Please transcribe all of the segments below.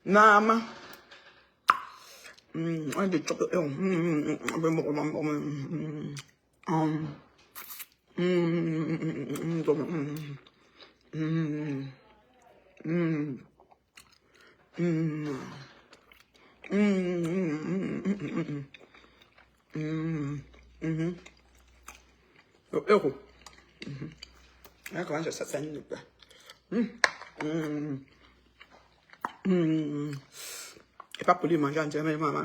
Nama. I did chocolate. Euro. Comment ça s'appelle? Et pas pour lui manger en disant maman.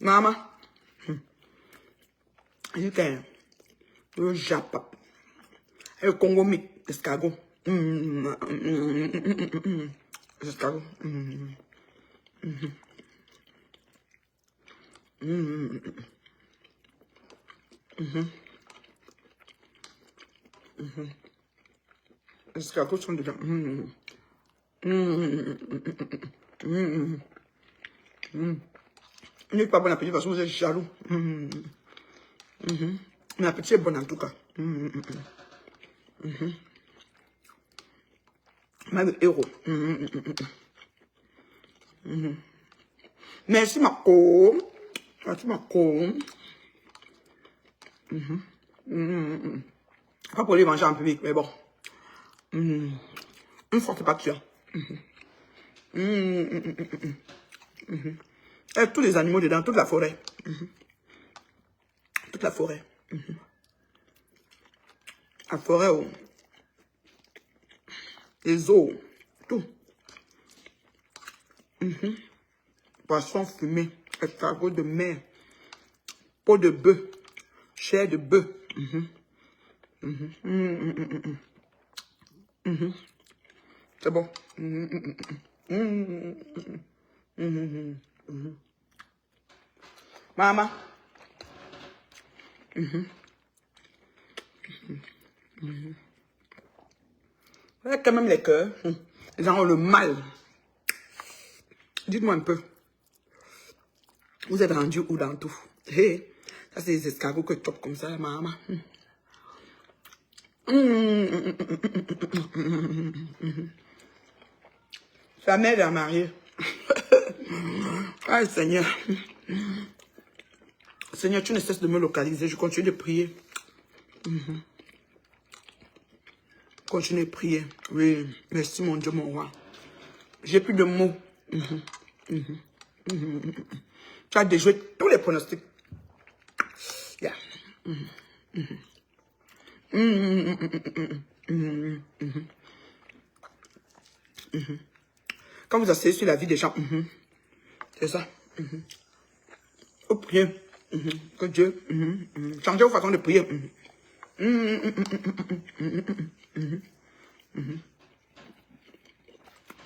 Maman. You can. Le Japon. Le Congo mi escargot. Escargot. Escargots sont déjà. N'ayez pas bon appétit parce que vous êtes jaloux. Mais l'appétit est bon en tout cas. Même héros. Merci ma co. Merci ma co. Pas pour les manger en public, mais bon. Une fois que c'est pas tuant. Et tous les animaux dedans, toute la forêt. Toute la forêt. La forêt, oh. Les eaux, tout. Poisson fumé, escargot de mer, peau de bœuf, chair de bœuf. C'est bon. Maman. Quand même les cœurs, les gens ont le mal. Dites-moi un peu. Vous êtes rendu où dans tout? Hey, ça c'est des escargots que je chope comme ça, maman. Sa mère est mariée. Ah Seigneur. Seigneur, tu ne cesses de me localiser. Je continue de prier. Continue de prier. Oui, merci mon Dieu, mon roi. J'ai plus de mots. Tu as déjoué tous les pronostics. Yeah. Quand vous asseyez sur la vie des gens, c'est ça. Vous priez. Que Dieu changez vos façons de prier.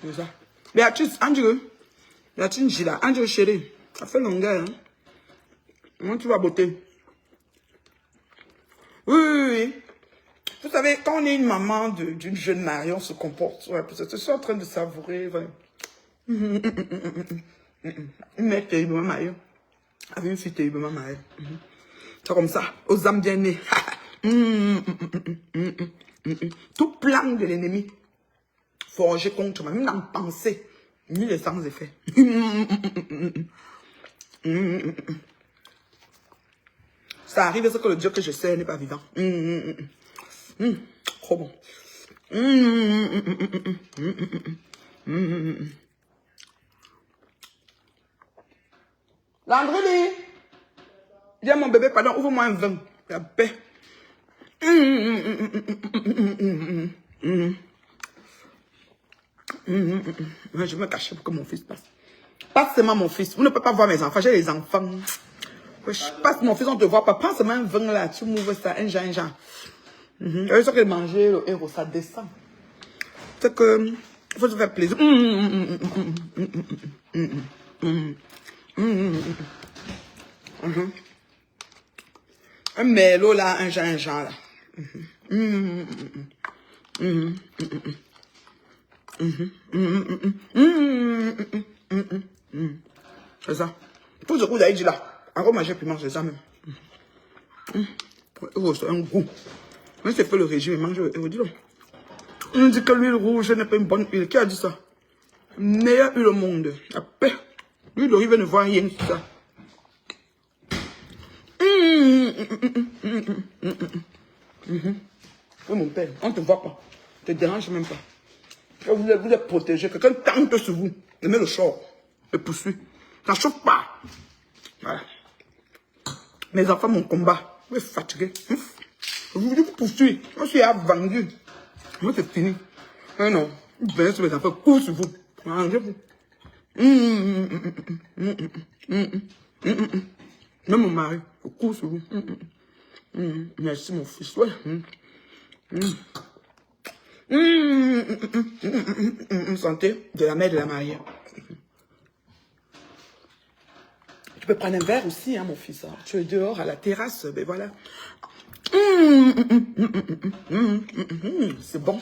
C'est ça. Béatrice, Andrew. Béatrice Gila, Andrew chérie. Ça fait longueur. Hein? Comment tu vas beauté? Oui. Vous savez, quand on est une maman d'une jeune mariée, on se comporte. Ouais, je suis en train de savourer. Ouais. Une mère terriblement mariée. Avec une fille terriblement mariée. C'est comme ça, aux âmes bien nées. Tout plan de l'ennemi forgé contre moi, même dans pensée, nul est sans effet. Ça arrive, c'est que le Dieu que je sais n'est pas vivant. Trop bon. Landry, dis à mon bébé, pardon, ouvre-moi un vin. La paix. Je me cache pour que mon fils passe. Pas seulement mon fils. Vous ne pouvez pas voir mes enfants. J'ai les enfants. Je passe mon fils, on te voit pas. Prends seulement un vin là. Tu m'ouvres ça. Un genre. Je sais que manger le héros, ça descend. C'est que. Il faut se faire plaisir. Un mélo là, un genre là. C'est ça. Tout ce que vous avez dit là. Encore manger piment, c'est ça même. Oh, c'est un goût. Moi, j'ai fait le régime, mange le héros, dis donc. On dit que l'huile rouge n'est pas une bonne huile. Qui a dit ça? Meilleure huile au monde. La paix. L'huile d'olive ne voit rien sur ça. Oh mon père, on ne te voit pas. Ne te dérange même pas. Vous êtes protégé. Quelqu'un tente sur vous. Il met le short. Le poursuit. Ça ne chauffe pas. Voilà. Mes enfants, mon combat. Vous êtes fatigué. Je vous poursuis. Moi, je suis vendu. Moi, c'est fini. Non, non. Vous venez sur mes enfants, cours sur vous. Mangez-vous. Même mon mari, je cours sur vous. Merci, mon fils. Ouais. Santé de la mère de la mariée. Tu peux prendre un verre aussi, hein, mon fils. Hein. Tu es dehors à la terrasse, ben voilà. C'est bon.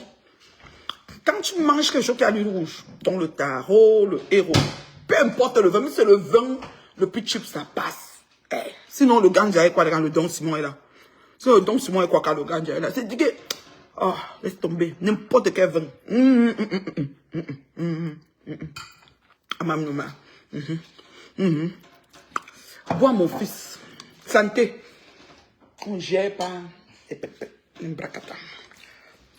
Quand tu manges quelque chose qui a l'huile rouge, dont le tarot, le héros, peu importe le vin, mais c'est le vin, le plus cheap, ça passe. Sinon, le ganja est quoi quand le Don Simon est là? Sinon, le Don Simon est quoi quand le ganja est là? C'est dit que, oh, laisse tomber, n'importe quel vin. Amam bois, mon fils. Santé. On gère pas.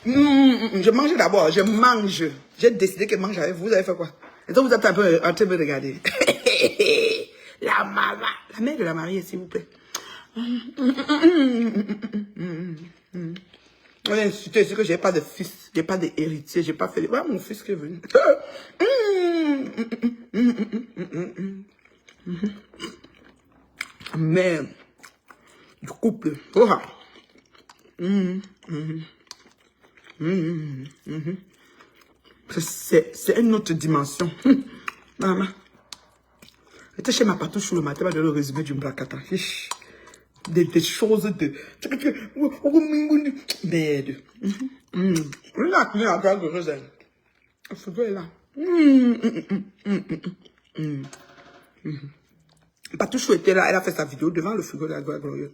Je mange d'abord, je mange. J'ai décidé que manger avec vous, vous avez fait quoi? Et donc vous êtes un peu en train de me regarder. La maman, la mère de la mariée, s'il vous plaît. On a insulté, c'est que j'ai pas de fils, j'ai pas d'héritier, j'ai pas fait. Voilà mon fils qui est venu. Mère du couple. Oh. C'est une autre dimension. Maman. J'étais chez ma patouche le matin, dans le résumé du Mbrakata. Des choses de... Merde. Là, il y a un gars de raisin. Le frigo est là. Patouche était là, elle a fait sa vidéo devant le frigo de la gloire glorieuse.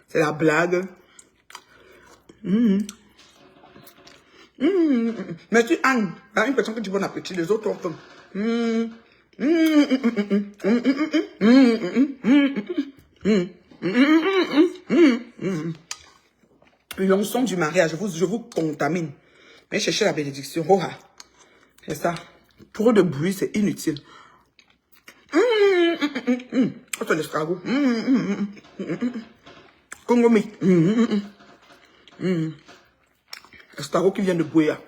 C'est la blague. Mais tu, Anne, il y a une personne qui dit bon appétit, les autres ont faim. L'onction du mariage, je vous contamine. Mais cherchez la bénédiction. Oh, c'est ça. Trop de bruit, c'est inutile. Oh, c'est l'escargot. Congomi. Escargot qui vient de Boya.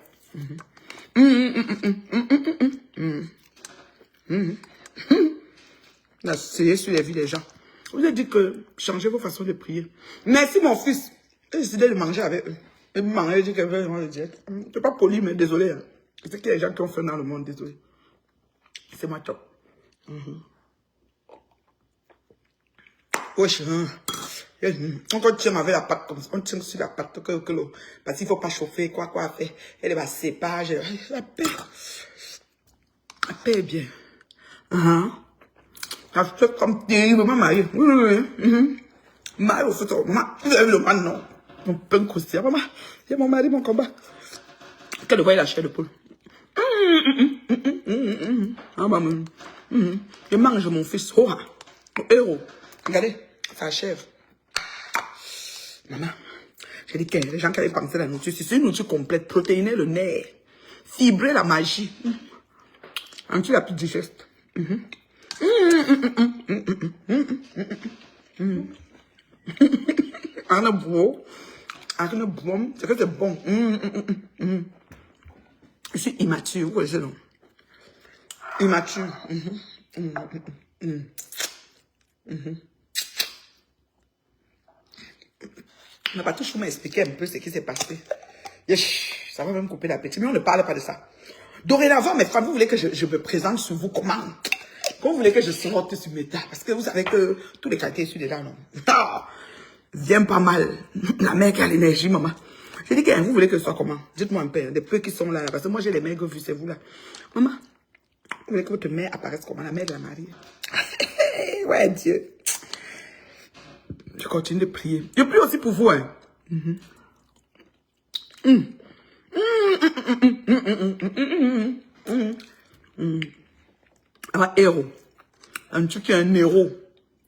Là, c'est sur la vie des gens. Je vous ai dit que changez vos façons de prier. Merci, mon fils. J'ai décidé de manger avec eux. Et manger, j'ai dit que vraiment le diète. C'est pas poli, mais désolé. Hein. Je sais qu'il y a des gens qui ont fait dans le monde, désolé. C'est ma top. Wesh, on tient avec la pâte comme ça. On tient sur la pâte parce qu'il ne faut pas chauffer, quoi faire. Elle va séparer. La paix. La paix est bien. Ça fait comme terriblement marié. Oui. Marié au fait, vous avez le man, non. Mon pain croustillant. Maman, c'est mon mari, mon combat. Quelle voie la chair de poule. Je mange mon fils. Oh, héros. Regardez, ça achève. Maman, j'ai dit qu'il y a des gens qui avaient pensé à la nourriture. C'est une nourriture complète, protéiner le nerf, fibrer la magie. Anti la plus digeste. Arne Bro, c'est que c'est bon. Je suis immature, vous voyez, non? Immature. Ma patouche m'a expliqué un peu ce qui s'est passé. Ça va même couper l'appétit, mais on ne parle pas de ça. Dorénavant, mes femmes, vous voulez que je me présente sur vous comment? Vous voulez que je sorte sur mes tas? Parce que vous savez que tous les qualités sont là, non? Viens pas mal. La mère qui a l'énergie, maman. J'ai dit que vous voulez que ce soit comment? Dites-moi un peu, des peu qui sont là, parce que moi j'ai les mères que vous, c'est vous là. Maman, vous voulez que votre mère apparaisse comment? La mère de la mariée. Ouais, Dieu. Je continue de prier. Je prie aussi pour vous. Hein. Un héros. Un truc qui est un héros.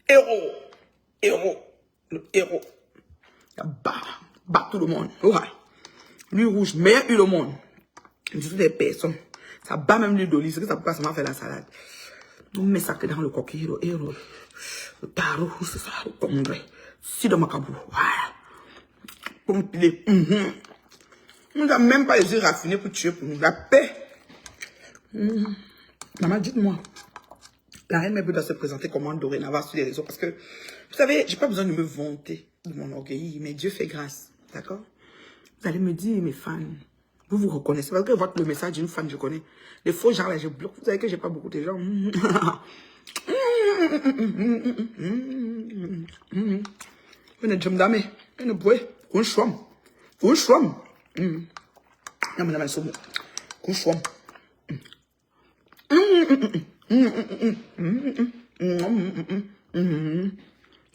Héros. Héros. Le héros. Il bat tout le monde. Ouais. Lui rouge, meilleur huile au monde. Je dis des personnes. Ça bat même l'huile d'olive. C'est que ça peut pas seulement faire la salade. On met ça que dans le coquille. Le héros. Le tarot, c'est ça. Le congrès. Si dans ma cabou. Voilà. Pour me piler. On n'a même pas les yeux raffinés pour tuer pour nous. La paix. Maman, dites-moi. La reine Mabel doit se présenter comment dorénavant sur les réseaux. Parce que, vous savez, j'ai pas besoin de me vanter de mon orgueil. Mais Dieu fait grâce. D'accord? Vous allez me dire, mes fans, vous vous reconnaissez. Parce que votre le message d'une fan, je connais. Les faux gens là, je bloque. Vous savez que j'ai pas beaucoup de gens. Vous ne jamais d'âme. Vous ne pouvez. Vous chouam. Vous chouam. Non, mais là, c'est bon. Vous chouam.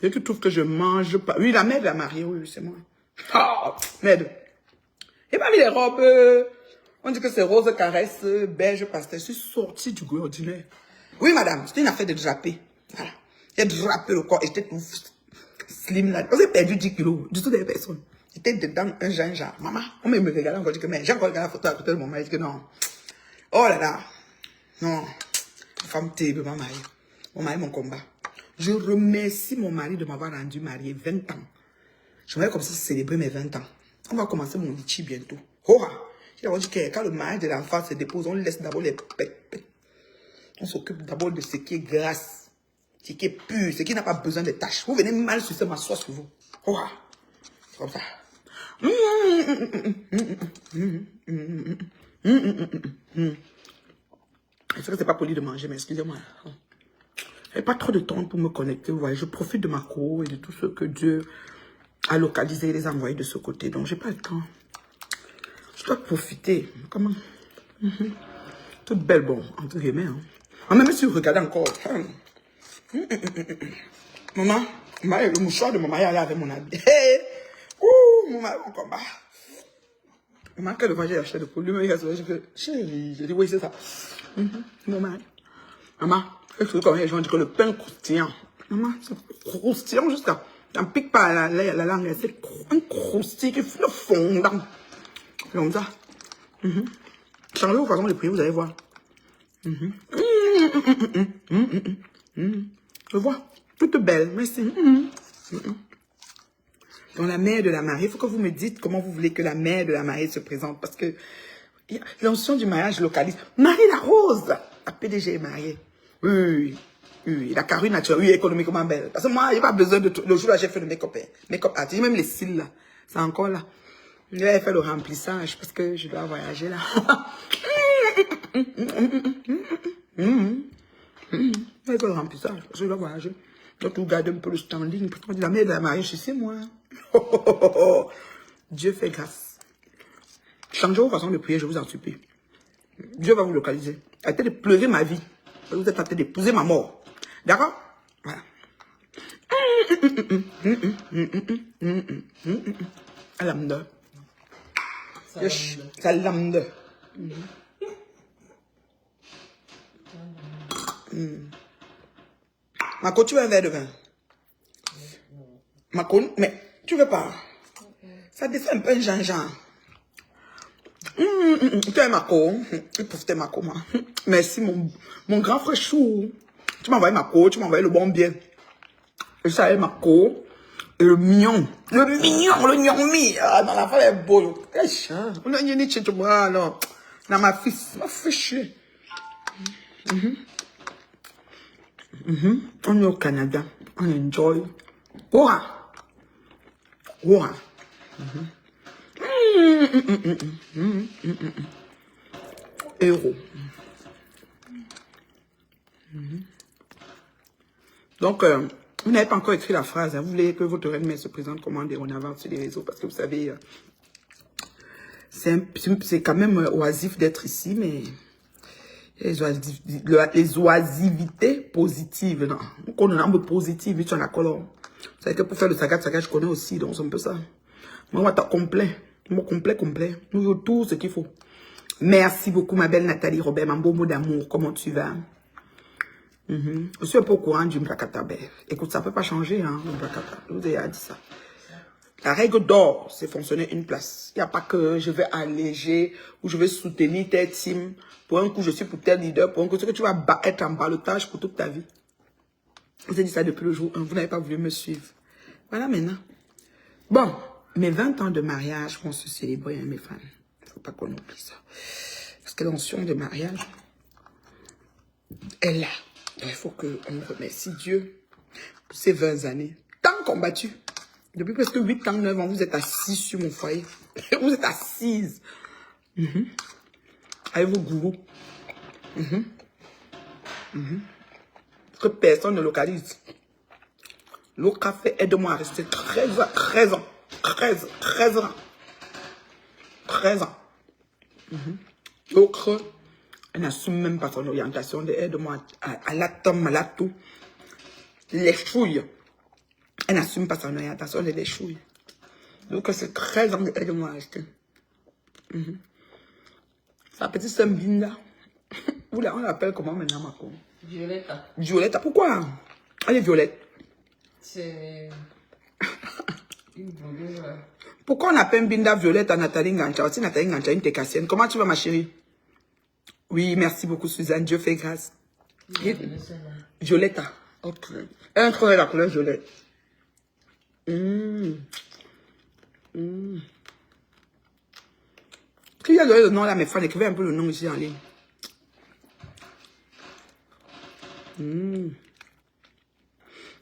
Et tu trouves que je mange pas. Oui, la mère de la mariée, oui, c'est moi. Ah, merde. Et pas mis les robes. On dit que c'est rose caresse, beige pastel. Je suis sortie du goût ordinaire. Oui, madame, c'était une affaire de draper. Voilà. J'ai drapé le corps et j'étais tout slim là. J'ai perdu 10 kilos du tout des personnes. J'étais dedans un genre. Maman, on me regardait encore, dit que mais j'ai encore regardé la photo à côté de mon mari. Je dis que non. Oh là là. Non. Femme terrible, ma mari. Mon mari, mon combat. Je remercie mon mari de m'avoir rendu marié 20 ans. Je vais comme ça célébrer mes 20 ans. On va commencer mon litchi bientôt. Oh! J'ai dit que quand le mari de l'enfant se dépose, on laisse d'abord les pètes. On s'occupe d'abord de ce qui est grasse, ce qui est pur, ce qui n'a pas besoin de tâches. Vous venez mal sur ce m'asseoir sur vous. Oh! C'est comme ça. Je sais que c'est pas poli de manger, mais excusez-moi. J'ai pas trop de temps pour me connecter. Vous voyez, je profite de ma cour et de tout ce que Dieu a localisé et les envoyé de ce côté. Donc, j'ai pas le temps. Je dois profiter. Comment? Toute belle, bon, entre guillemets. Hein. Même si vous regardez encore. Maman, le mouchoir de mon mari allait avec mon habit. Ouh, mon mari, mon combat. Maman, quelle fois j'ai acheté de poulet, il a dit, chérie, j'ai dit, oui, c'est ça. Mon mari. Maman, je comme les gens disent que le pain croustillant. Maman, c'est croustillant jusqu'à. Ça ne pique pas la langue, c'est un croustillant qui fait le fondant. C'est comme ça. Changez vos façons de prier, vous allez voir. Je vois. Toute belle, merci. Dans la mère de la mariée, il faut que vous me dites comment vous voulez que la mère de la mariée se présente. Parce que l'onction du mariage localise. Marie la Rose, la PDG est mariée. Oui. La carrure naturelle, oui, économiquement belle. Parce que moi, il n'y a pas besoin de tout. Le jour là, j'ai fait le make-up. Make-up artist, même les cils là. C'est encore là. J'ai fait le remplissage parce que je dois voyager là. J'ai fait le remplissage parce que je dois voyager. Donc, vous gardez un peu le standing. Pourtant, la mère de la mariée, c'est moi. Dieu fait grâce. Changez vos façons de prier, je vous en supplie. Dieu va vous localiser. Arrêtez de pleurer ma vie. Vous êtes en train d'épouser ma mort. D'accord? Voilà. Alhamdulillah. Salam. Marco, tu veux un verre de vin? Marco, mais tu veux pas? Ça te fait un peu un Jean-Jean. Tu es Marco. Pour tes Marco, moi. Merci, mon grand frère chou. Tu m'as envoyé Marco, tu m'as envoyé le bon bien. Et ça est Marco. Et le mignon. Le nyongmi. Ah, dans la falle est beau. On a une chez toi, non. Dans ma fille, m'a fait chier. On est au Canada. On enjoy. Ouah. Héros. Donc, vous n'avez pas encore écrit la phrase. Hein. Vous voulez que votre reine-mère se présente comment dire en avance sur les réseaux. Parce que vous savez, c'est quand même oisif d'être ici, mais les oisivités positives. Non, on a un peu positive, tu en as quoi. Vous savez que pour faire le saga, je connais aussi, donc c'est un peu ça. Moi, t'as complet. Moi, complet. Nous avons tout ce qu'il faut. Merci beaucoup, ma belle Nathalie Robert, mon beau mot d'amour. Comment tu vas? Je suis un peu au courant du Mbrakata. Écoute, ça ne peut pas changer, hein, le Mbrakata. Je vous ai dit ça. La règle d'or, c'est fonctionner une place. Il n'y a pas que je vais alléger ou je vais soutenir tes teams. Pour un coup, je suis pour tel leader. Pour un coup, c'est que tu vas être en balotage pour toute ta vie. Je vous ai dit ça depuis le jour 1. Vous n'avez pas voulu me suivre. Voilà maintenant. Bon, mes 20 ans de mariage vont se célébrer, hein, mes fans. Il ne faut pas qu'on oublie ça. Parce que l'onction de mariage est là. Donc, il faut qu'on remercie Dieu pour ces 20 années. Tant combattu. Depuis presque 8 ans, 9 ans, vous êtes assis sur mon foyer. Vous êtes assises. Avec vos gourous. Que personne ne localise. Le café aide-moi à rester 13 ans. 13 ans. 13 ans. L'autre, elle n'assume même pas son orientation. Aide-moi à l'atome, à l'atout. Les chouilles. Elle n'assume pas son orientation, elle les chouilles. Donc c'est 13 ans d'aide-moi à rester. Sa petite sœur Binda. On l'appelle comment maintenant, ma con? Violetta. Violetta, pourquoi? Elle est violette. C'est une blogueuse. Pourquoi on appelle Binda Violette à Nathalie Ngancha? Aussi Nathalie Ngancha, une técassienne. Comment tu vas, ma chérie? Oui, merci beaucoup, Suzanne. Dieu fait grâce. Violetta. Ok. Un creux la couleur violette. Qui a donné le nom là, mes fans? Écrivez un peu le nom ici en ligne.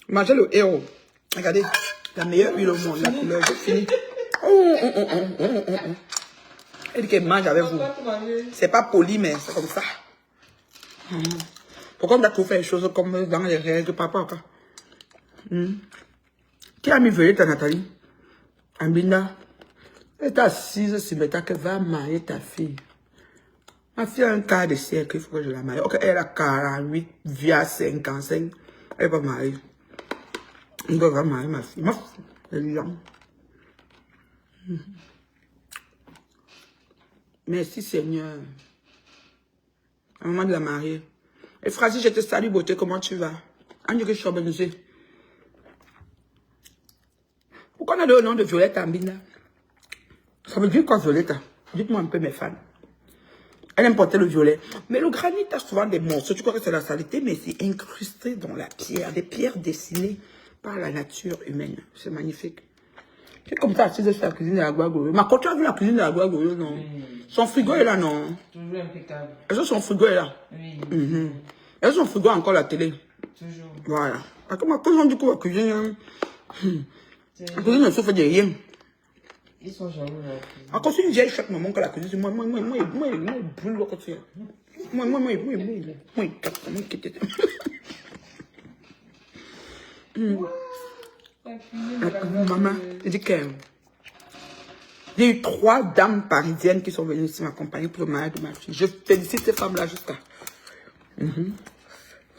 Mangez le héros. Regardez. La meilleure huile au monde. La couleur. J'ai fini. Elle dit qu'elle mange avec vous. C'est pas poli, mais c'est comme ça. Pourquoi on doit trouver les choses comme dans les règles, papa? Qui a mis Violette à Nathalie? Ambina. Elle est assise sur le tas que va marier ta fille. Ma fille a un quart de siècle, il faut que je la marie. Ok, elle a 48, via 55. Elle va marier. On va marier ma fille. Ma fille, elle est longue. Merci Seigneur. À un moment de la marier. Et Francis, je te salue, beauté, comment tu vas? Annie, que je suis organisée. Pourquoi on a le nom de Violette Ambina? Ça veut dire quoi, Violette? Dites-moi un peu, mes fans. Elle aime porter le violet. Mais le granit a souvent des morceaux. Tu crois que c'est la saleté, mais c'est incrusté dans la pierre. Des pierres dessinées par la nature humaine. C'est magnifique. C'est comme ça, assise sur la cuisine de la Guagoyo. Ma quand tu as vu la cuisine de la Guagoyo, non? Son frigo est là, non? Toujours impeccable. Est-ce que son frigo est là? Oui. Est-ce que son frigo a encore la télé? Toujours. Voilà. Parce que quand on dit que la cuisine, la cuisine ne se fait de rien. Ils sont jaloux là. Encore si une vieille chaque moment que la cuisine, moi, brûle le côté. Moi, maman, je dis que j'ai eu 3 dames parisiennes qui sont venues ici m'accompagner pour le mariage de ma fille. Je félicite ces femmes-là jusqu'à.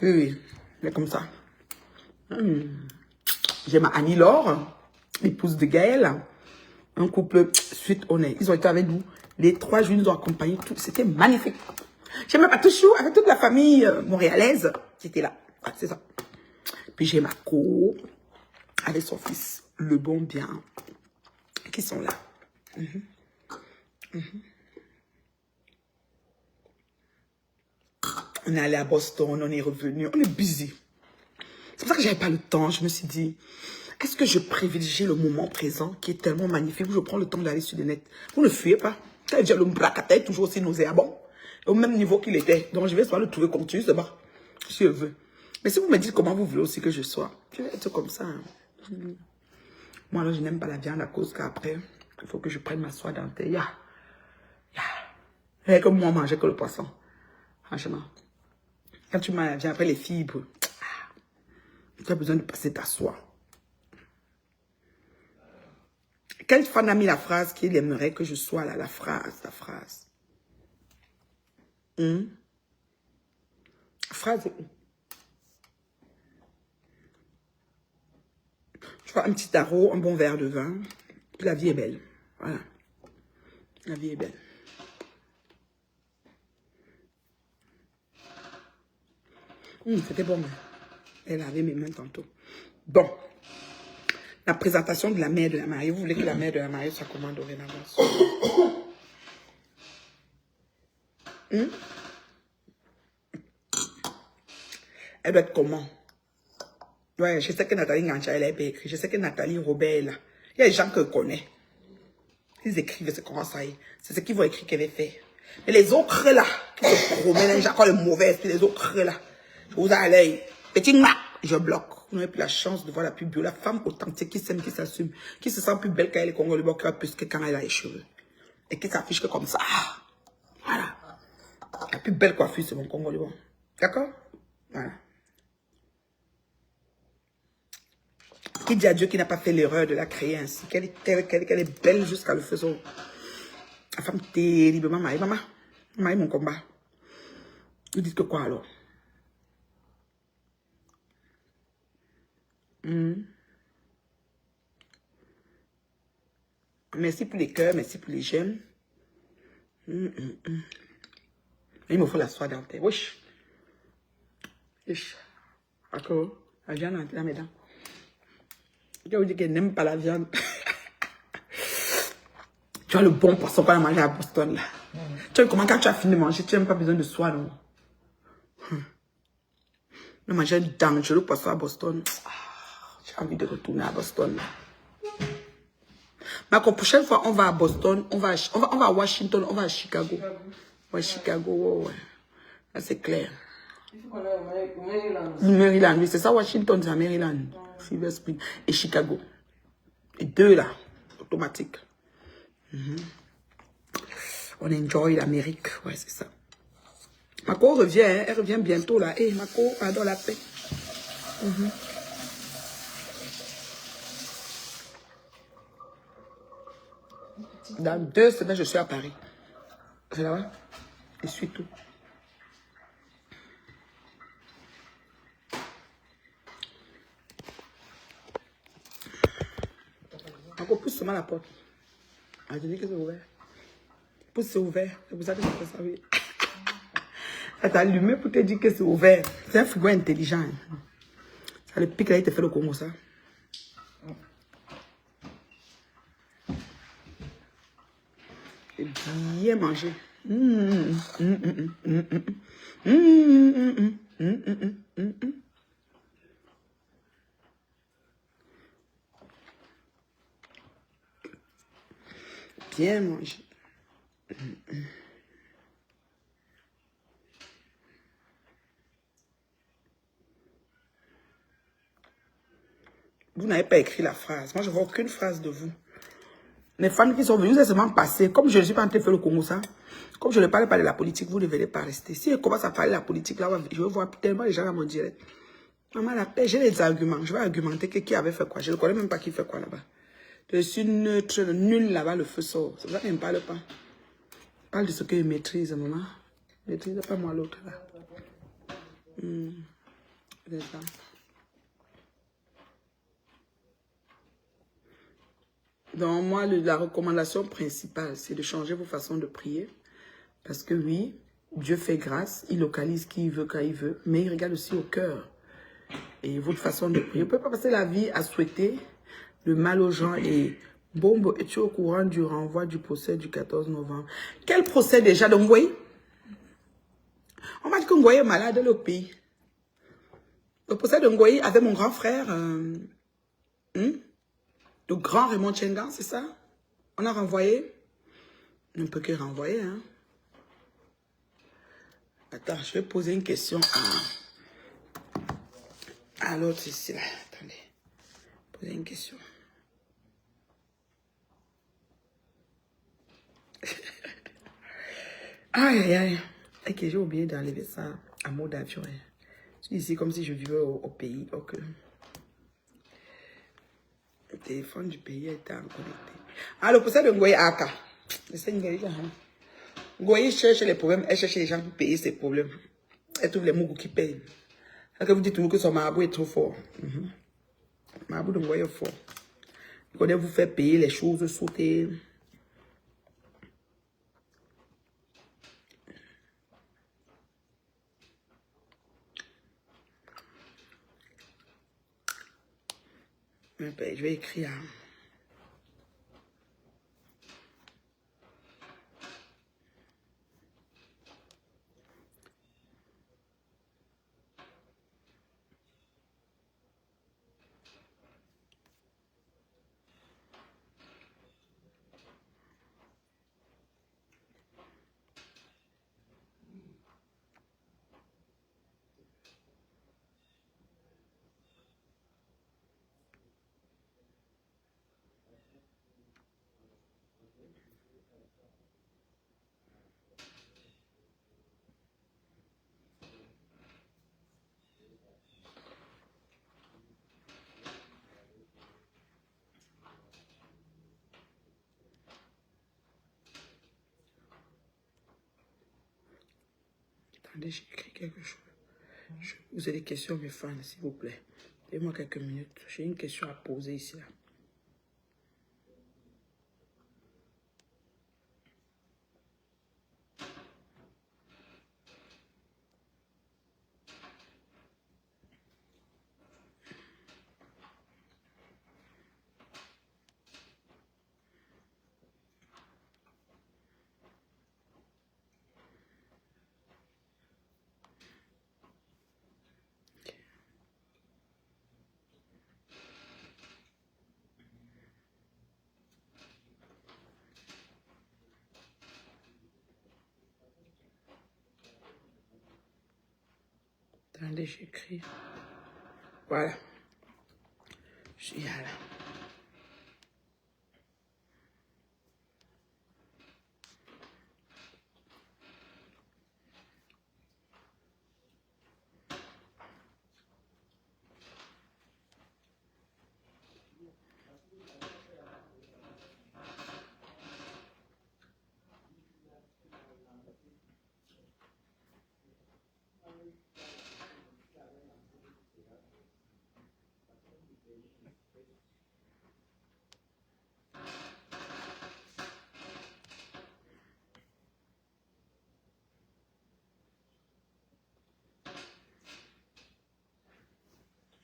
Oui, mais comme ça. J'ai ma Annie Laure, l'épouse de Gaël. Un couple suite honnête. Ils ont été avec nous. Les 3 jours, ils nous ont accompagnés. C'était magnifique. J'ai même pas tout chou avec toute la famille montréalaise qui était là. Ah, c'est ça. Puis j'ai ma co avec son fils, le bon bien, qui sont là. On est allé à Boston, on est revenu, on est busy. C'est pour ça que j'avais pas le temps. Je me suis dit, est-ce que je privilégie le moment présent qui est tellement magnifique où je prends le temps d'aller sur le net? Vous ne fuyez pas. Quand le Mbrakata est toujours aussi nauséabond, au même niveau qu'il était. Donc je vais soit le trouver continu, c'est bas, si je veux. Mais si vous me dites comment vous voulez aussi que je sois, je vais être comme ça. Hein. Moi, alors, je n'aime pas la viande à cause qu'après, il faut que je prenne ma soie dentelle. Et comme moi, manger que le poisson. Franchement. Quand tu manges la viande, après les fibres, tu as besoin de passer ta soie. Quelle fan a mis la phrase qu'il aimerait que je sois là, la phrase. Phrase. prends un petit tarot, un bon verre de vin. Puis la vie est belle. Voilà. La vie est belle. C'était bon, mais elle avait mes mains tantôt. Bon. La présentation de la mère de la mariée. Vous voulez que la mère de la mariée soit comment dorénavant? Elle doit être comment? Ouais, je sais que Nathalie Ngancha, elle a écrit. Je sais que Nathalie Robert est là. Il y a des gens que je connais. Ils écrivent, c'est comment ça y est. C'est ce qu'ils vont écrire qu'elle va faire. Mais les autres là, qui se promènent, les gens qui ont le mauvais esprit, les autres là, je vous ai à l'œil. Petit ma, je bloque. Vous n'avez plus la chance de voir la plus bio. La femme authentique qui s'aime, qui s'assume, qui se sent plus belle quand elle est congolaise, plus que quand elle a les cheveux. Et qui s'affiche que comme ça. Voilà. La plus belle coiffure, c'est mon Congolais. D'accord? Voilà. Qui dit à Dieu qu'il n'a pas fait l'erreur de la créer ainsi, qu'elle est belle jusqu'à le faisceau. La femme terriblement maman, maman, mon combat. Vous dites que quoi alors? Merci pour les cœurs, merci pour les j'aime. Il me faut la soie dentaire. Wesh. Wesh. D'accord. La viande entre dans mes dents. Je vous dis qu'elle n'aime pas la viande. Tu as le bon poisson qu'on a mangé à Boston là. Tu vois comment quand tu as fini de manger, tu n'as même pas besoin de soie, non? On a mangé un dangereux poisson à Boston. J'ai envie de retourner à Boston là. Mais la prochaine fois, on va à Boston, on va à Washington, on va à Chicago. Ouais, Chicago, ouais. Là, c'est clair. Il faut qu'on aille au Maryland. Maryland, oui, c'est ça, Washington, c'est à Maryland. Silver Spring. Et Chicago. Et deux là, automatique. On enjoy l'Amérique, ouais, c'est ça. Mako revient, hein, elle revient bientôt là. Hé, Mako, pardon la paix. Dans 2 semaines, je suis à Paris. C'est là-bas. Et suis tout. Encore pousse seulement la porte. Ah, je dis que c'est ouvert. Pousse, c'est ouvert. C'est pour ça que je fais ça, oui. Ça t'a allumé pour te dire que c'est ouvert. C'est un frigo intelligent. Ça le pique là, il te fait le Congo, ça. Et bien manger. Bien manger. Vous n'avez pas écrit la phrase. Moi, je ne vois aucune phrase de vous. Les fans qui sont venus, vous êtes seulement passés. Comme je ne suis pas en train de faire le Congo, ça. Comme je ne parle pas de la politique, vous ne devez pas rester. Si je commence à parler de la politique, là, je vais voir tellement les gens dans mon direct. Maman, la paix, j'ai des arguments. Je vais argumenter que qui avait fait quoi. Je ne connais même pas qui fait quoi là-bas. Je suis neutre, nul là-bas, le feu sort. C'est pour ça qu'elle ne parle pas. Parle de ce que je maîtrise, maman. Je ne maîtrise pas moi l'autre là. C'est ça. Donc, moi, la recommandation principale, c'est de changer vos façons de prier. Parce que oui, Dieu fait grâce, il localise qui il veut quand il veut, mais il regarde aussi au cœur. Et votre façon de prier. Vous ne pouvez pas passer la vie à souhaiter le mal aux gens. Et Bombo, es-tu au courant du renvoi du procès du 14 novembre? Quel procès déjà de Ngoï? On m'a dit que Ngoï est malade dans le pays. Le procès de Ngoï avec mon grand frère, le grand Raymond Tchengan, c'est ça? On a renvoyé? On ne peut que renvoyer, hein? Attends, je vais poser une question à l'autre ici, là. Attendez. Poser une question. Aïe, aïe, aïe. Ok, j'ai oublié d'enlever ça à mode d'avion. Je suis ici comme si je vivais au pays. Ok. Le téléphone du pays est connecté. Ah, le procès de Ngoï Aka. C'est Ngoï là. Ngoï cherche les problèmes, elle cherche les gens pour payer ses problèmes. Elle trouve les mougous qui payent. C'est que vous dites toujours que son marabout est trop fort. Marabout de voyeur fort. Il connaît vous faire payer les choses, sauter. Je vais écrire. Attendez, j'écris quelque chose. Vous avez des questions, mes fans, s'il vous plaît. Donnez-moi quelques minutes. J'ai une question à poser ici. Là. Attendez, j'écris. Voilà. Je suis là.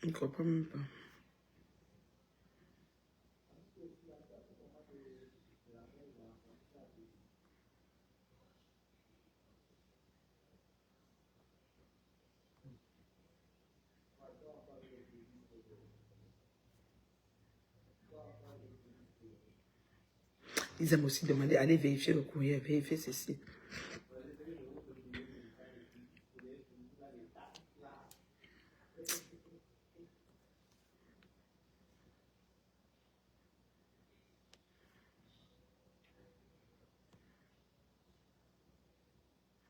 Je ne comprends même pas. Ils aiment aussi demander, allez vérifier le courrier, vérifier ceci.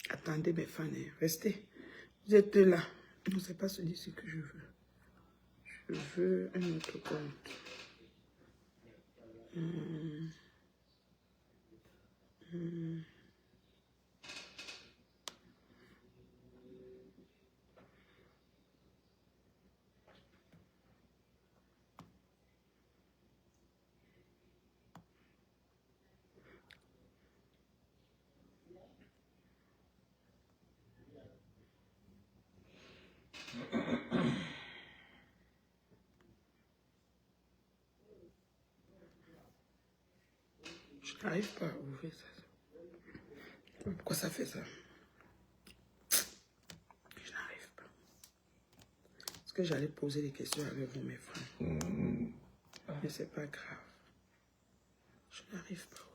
Attendez mes fans, restez. Vous êtes là. Je ne sais pas ce que je veux. Je veux un autre compte. Je n'arrive pas à ouvrir ça. Pourquoi ça fait ça? Je n'arrive pas. Est-ce que j'allais poser des questions avec vous, mes frères? Mais c'est pas grave. Je n'arrive pas à ouvrir.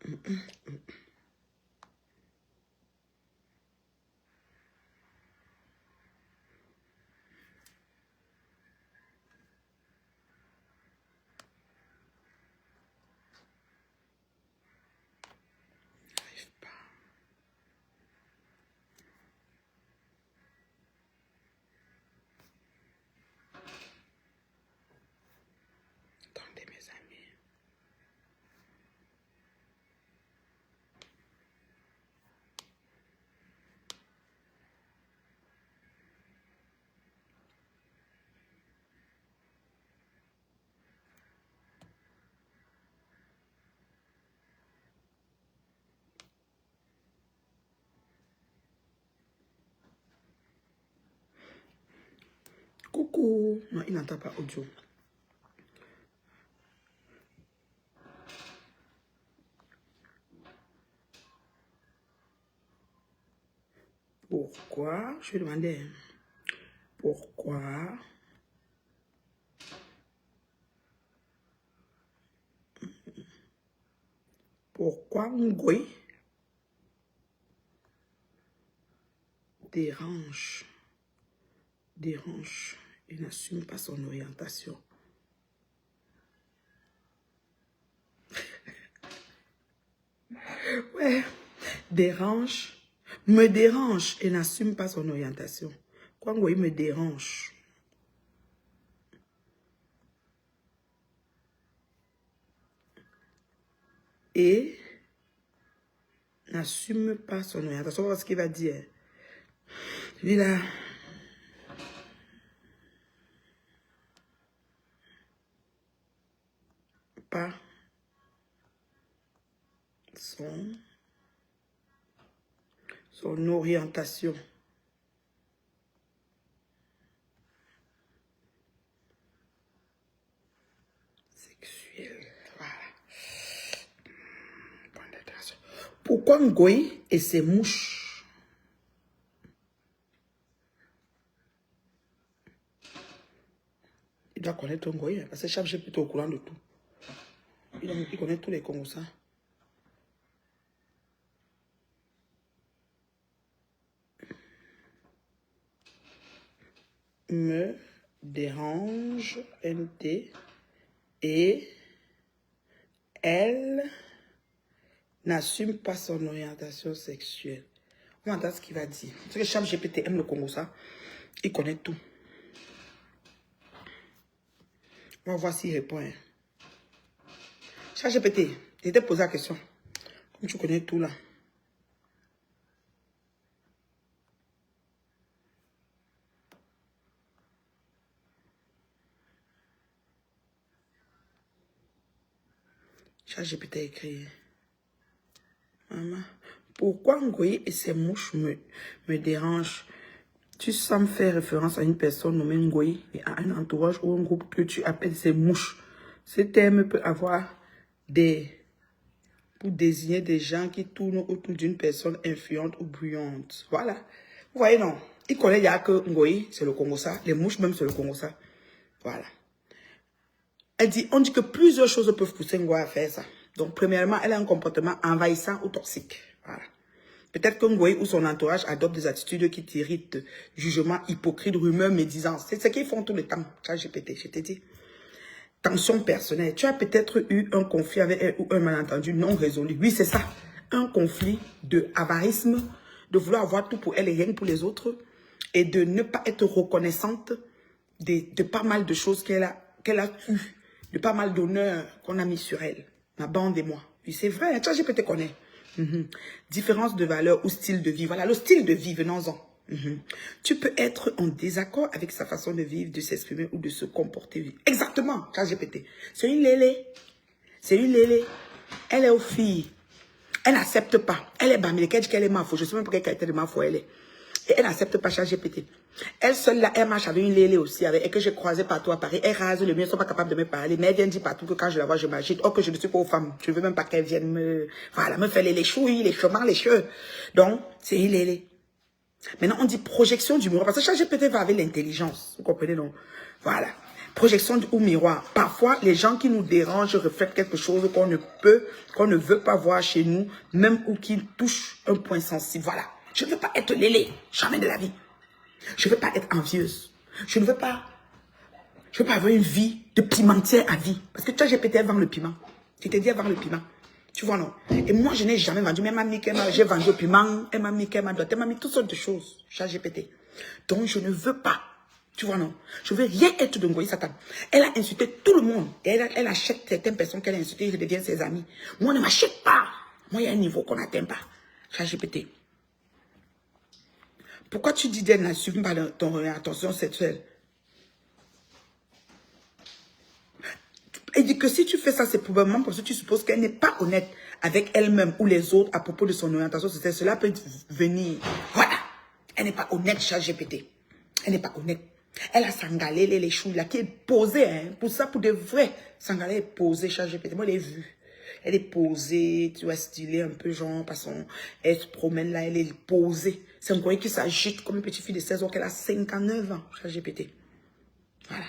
Je n'arrive pas. Coucou. Non, il n'entend pas audio. Pourquoi? Je vais demander. Pourquoi? Pourquoi Ngoy dérange et n'assume pas son orientation? Ouais, me dérange et n'assume pas son orientation. Quoi, Ngoy me dérange? Et n'assume pas son orientation. On va voir ce qu'il va dire. Lui là. Pas son orientation sexuelle. Voilà. Point d'attention. Pourquoi Ngoy et ses mouches? Il doit connaître Ngoy, parce que ChatGPT est au courant de tout. Il connaît tous les Congos. Me dérange, NT, et elle n'assume pas son orientation sexuelle. On va entendre ce qu'il va dire. Parce que ChatGPT aime le Congo, ça. Il connaît tout. On va voir s'il répond. Hein. ChatGPT, je t'ai posé la question. Comme tu connais tout là. ChatGPT a écrit. Maman, pourquoi Ngoy et ses mouches me dérangent? Tu sembles faire référence à une personne nommée Ngoy et à un entourage ou un groupe que tu appelles ses mouches. Ce terme peut avoir pour désigner des gens qui tournent autour d'une personne influente ou bruyante. Voilà. Vous voyez, non? Il connaît, il y a que Ngoy, c'est le Congo ça. Les mouches même, c'est le Congo ça. Voilà. On dit que plusieurs choses peuvent pousser Ngoy à faire ça. Donc, premièrement, elle a un comportement envahissant ou toxique. Voilà. Peut-être que Ngoy ou son entourage adopte des attitudes qui t'irritent, jugements hypocrites, rumeurs, médisances. C'est ce qu'ils font tout le temps. ChatGPT, je t'ai dit. Tension personnelle. Tu as peut-être eu un conflit avec elle ou un malentendu non résolu. Oui, c'est ça. Un conflit de avarisme, de vouloir avoir tout pour elle et rien pour les autres, et de ne pas être reconnaissante de pas mal de choses qu'elle a eues, de pas mal d'honneur qu'on a mis sur elle. Ma bande et moi. Oui, c'est vrai. ChatGPT connaît. Différence de valeur ou style de vie. Voilà, le style de vie, venons-en. Tu peux être en désaccord avec sa façon de vivre, de s'exprimer ou de se comporter. Exactement, ChatGPT. C'est une lélé. C'est une lélé. Elle est aux filles. Elle n'accepte pas. Elle est bamille. Elle dit qu'elle est mafou. Je ne sais même pas quelle qualité de mafou elle est. Et elle n'accepte pas ChatGPT. Elle seule là, elle marche avec une lélé aussi, et que j'ai croisé partout à Paris. Elle rase le mien, ils ne sont pas capables de me parler. Mais elle vient dire partout que quand je la vois, je m'agite. Oh, que je ne suis pas aux femmes. Je ne veux même pas qu'elle vienne me faire les chouilles, les chemins, les cheveux. Donc, c'est une lélé. Maintenant, on dit projection du miroir. Parce que ChatGPT va avec l'intelligence. Vous comprenez, non? Voilà. Projection du miroir. Parfois, les gens qui nous dérangent reflètent quelque chose qu'on ne veut pas voir chez nous, même ou qui touche un point sensible. Voilà. Je ne veux pas être lélé. Jamais de la vie. Je ne veux pas être envieuse. Je ne veux pas avoir une vie de pimentière à vie. Parce que ChatGPT vend le piment. Je t'ai dit, elle vend le piment. Tu vois, non? Et moi, je n'ai jamais vendu. Mais elle m'a mis j'ai vendu au piment. Elle m'a mis qu'elle m'a mis toutes sortes de choses. ChatGPT. Donc, je ne veux pas. Tu vois, non? Je veux rien être de Ngoy Satan. Elle a insulté tout le monde. Et elle achète certaines personnes qu'elle a insultées et deviennent ses amis. Moi, ne m'achète pas. Moi, il y a un niveau qu'on n'atteint pas. ChatGPT. Pourquoi tu dis d'elle n'assume pas ton attention sexuelle? Elle dit que si tu fais ça, c'est probablement parce que tu supposes qu'elle n'est pas honnête avec elle-même ou les autres à propos de son orientation sexuelle. Cela peut venir. Voilà. Elle n'est pas honnête, ChatGPT. Elle n'est pas honnête. Elle a Sangalé, les choux là, qui est posée, hein. Pour ça, pour de vrai. Sangalé est posée, ChatGPT. Moi, je l'ai vu. Elle est posée, tu vois, stylée un peu, genre, parce qu'elle se promène là, elle est posée. C'est un courrier qui s'agite comme une petite fille de 16 ans, qu'elle a 59 ans, ChatGPT. Voilà.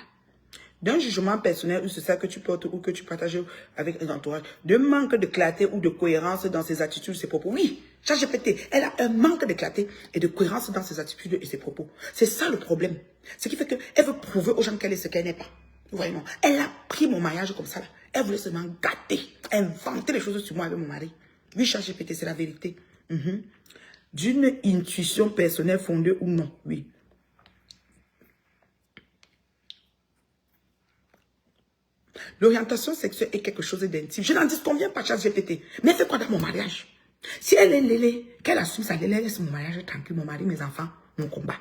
D'un jugement personnel ou c'est ça que tu portes ou que tu partages avec un entourage, de manque de clarté ou de cohérence dans ses attitudes, ses propos. Oui, ChatGPT, elle a un manque de clarté et de cohérence dans ses attitudes et ses propos. C'est ça le problème. Ce qui fait qu'elle veut prouver aux gens qu'elle est ce qu'elle n'est pas. Vous voyez, non? Elle a pris mon mariage comme ça. Là. Elle voulait seulement gâter, inventer les choses sur moi avec mon mari. Oui, ChatGPT, c'est la vérité. D'une intuition personnelle fondée ou non, oui. L'orientation sexuelle est quelque chose d'intime. Je n'en dis combien pas ChatGPT. Mais elle fait quoi dans mon mariage? Si elle est lélé, qu'elle assume sa lélé, elle laisse mon mariage tranquille, mon mari, mes enfants, mon combat.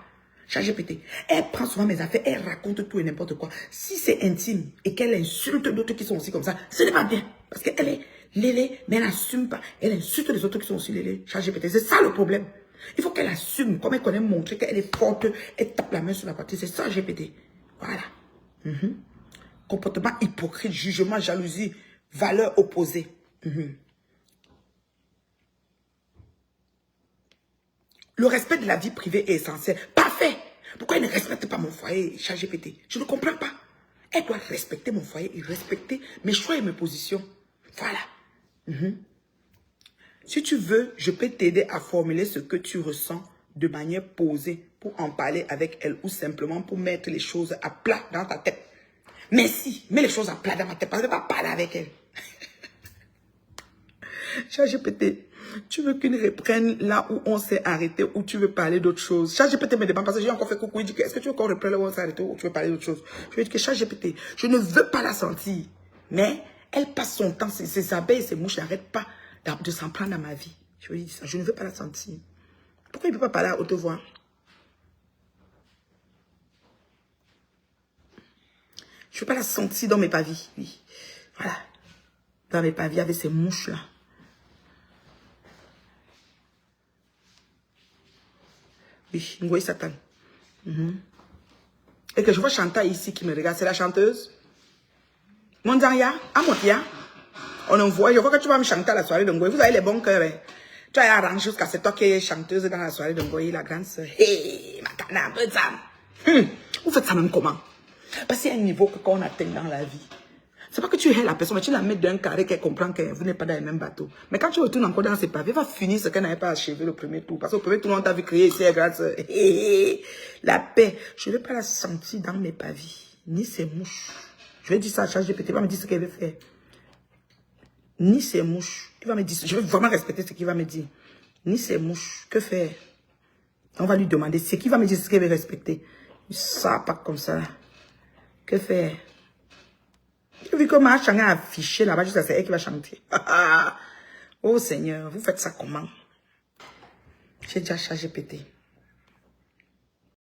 ChatGPT. Elle prend souvent mes affaires, elle raconte tout et n'importe quoi. Si c'est intime et qu'elle insulte d'autres qui sont aussi comme ça, ce n'est pas bien. Parce qu'elle est lélé, mais elle n'assume pas. Elle insulte les autres qui sont aussi lélé. ChatGPT. C'est ça le problème. Il faut qu'elle assume, comme elle connaît montrer qu'elle est forte, elle tape la main sur la partie. C'est ça GPT. Voilà. Comportement hypocrite, jugement, jalousie, valeurs opposées. Le respect de la vie privée est essentiel. Parfait. Pourquoi elle ne respecte pas mon foyer, ChatGPT? Je ne comprends pas. Elle doit respecter mon foyer et respecter mes choix et mes positions. Voilà. Si tu veux, je peux t'aider à formuler ce que tu ressens de manière posée pour en parler avec elle ou simplement pour mettre les choses à plat dans ta tête. Mais si, mets les choses à plat dans ma tête, parce que je ne vais pas parler avec elle. ChatGPT, tu veux qu'une reprenne là où on s'est arrêté ou tu veux parler d'autre chose? ChatGPT me demande parce que j'ai encore fait coucou, il dit est-ce que tu veux qu'on reprenne là où on s'est arrêté ou tu veux parler d'autre chose? Je lui dis que ChatGPT, je ne veux pas la sentir, mais elle passe son temps, ses abeilles et ses mouches n'arrêtent pas de s'en prendre à ma vie. Je lui dis ça, je ne veux pas la sentir. Pourquoi il ne peut pas parler à haute voix? Je ne veux pas la sentir dans mes pavis, oui. Voilà. Dans mes pavis avec ces mouches-là. Oui, Ngoï Satan. Et que je vois Chantal ici qui me regarde, c'est la chanteuse. Mondaria, Amotia. On envoie, je vois que tu vas me chanter à la soirée de Ngoï. Vous avez les bons cœurs. Hein. Tu as arrangé jusqu'à c'est toi qui es chanteuse dans la soirée de Ngoï, la grande sœur. Hé, ma cana, un peu de ça. Vous faites ça même comment? Parce qu'il y a un niveau que quand on atteint dans la vie, c'est pas que tu hais la personne, mais tu la mets d'un carré qu'elle comprend que vous n'êtes pas dans le même bateau. Mais quand tu retournes encore dans ses pavés, elle va finir ce qu'elle n'avait pas achevé le premier tour. Parce que le premier tour, on t'a vu crier ici, grâce. La paix. Je ne vais pas la sentir dans mes pavis, ni ses mouches. Je vais dire ça à ChatGPT, il va me dire ce qu'elle veut faire. Ni ses mouches. Il va me dire, je vais vraiment respecter ce qu'il va me dire. Ni ses mouches. Que faire? On va lui demander ce qu'il va me dire, ce qu'elle veut respecter. Ça, pas comme ça. Que faire? J'ai vu comment Changa a affiché là-bas, juste c'est elle qui va chanter. Oh Seigneur, vous faites ça comment? J'ai déjà ChatGPT.